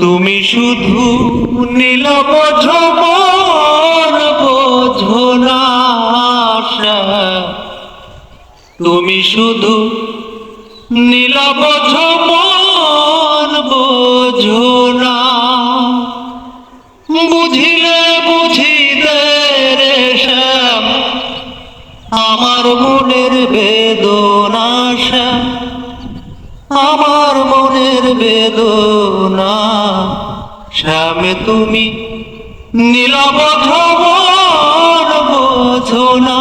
তুমি শুধু নীলব যৌবন বোঝো না আশা, তুমি শুধু নীলব যৌবন বোঝো না। বুঝিলে বুঝিতে রে শ্যাম আমার মনের বেদনা, শ্যাম আমার মনের বেদনা। শ্যাম তুমি নীলব যৌবন বোঝো না,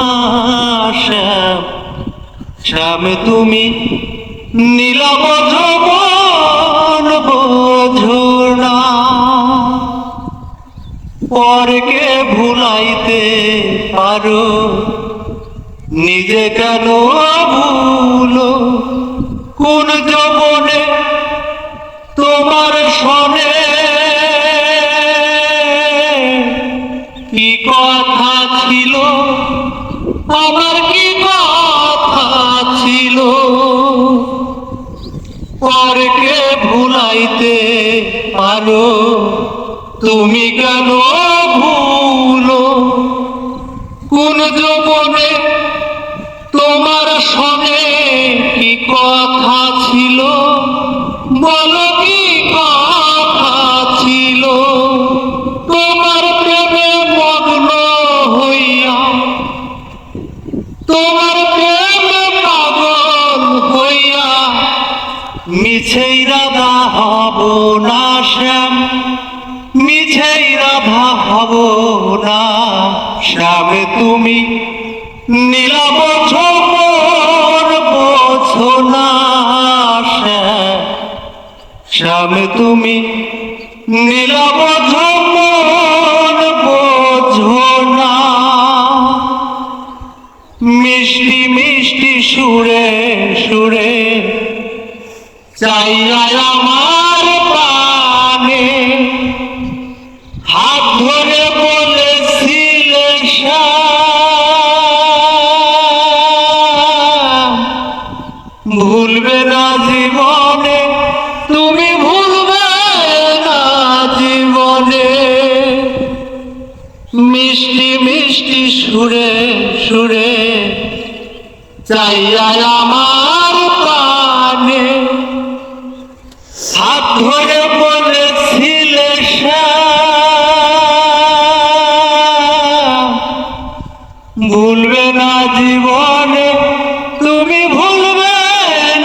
শ্যাম শ্যাম তুমি নীলব যৌবন বোঝো না। পরকে ভুলাইতে পারো, নিজে কেন ভুলো? কোন যৌবনে তোমার সনে কি কথা ছিল, আমার কি কথা ছিল? পরকে ভুলাইতে পারো, তুমি কেন ভুলো? কোন যৌবনে তোমার সনে কি কথা ছিল, বলো কি কথা ছিল? তোমার প্রেমে মগ্ন হইয়া, তোমার প্রেমে পাগল হইয়া মিছেই রাধা হব না শ্যাম, মিছেই রাধা হব না। শ্যাম তুমি নীলব যৌবন বোঝো না, শ্যাম শ্যাম তুমি নীলব যৌবন বোঝো না। মিষ্টি মিষ্টি সুরে সুরে চাইয়া আমার প্রাণে হাত ধরে বলেছিলে শ্যাম ভুলবে না জীবনে, তুমি ভুলবে না জীবনে। মিষ্টি মিষ্টি সুরে সুরে চাইয়া আমার প্রাণে হাত ধরে বলেছিলে শ্যাম ভুলবে না জীবনে, তুমি ভুলবে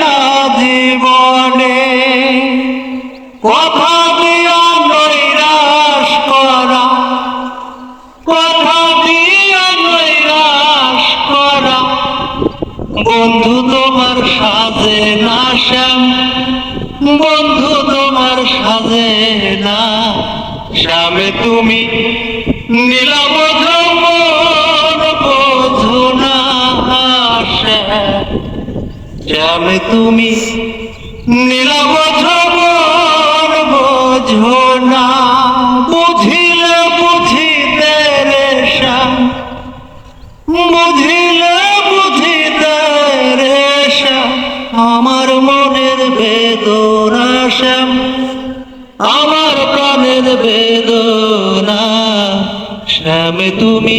না জীবনে। কথা দিয়া নৈরাশ করা, কথা দিয়া নৈরাশ করা বন্ধু তোমার সাজে না শ্যাম, বন্ধু তোমার সাজে না। শ্যাম তুমি নীলব যৌবন বোঝো না, শ্যাম শ্যাম তুমি নীলব যৌবন বোঝো না। বুঝিলে বুঝিতে রে শ্যাম, বুঝিলে বুঝিতে রে শ্যাম আমার মনের বেদনা, শ্যাম আমার প্রাণের বেদনা। শ্যাম তুমি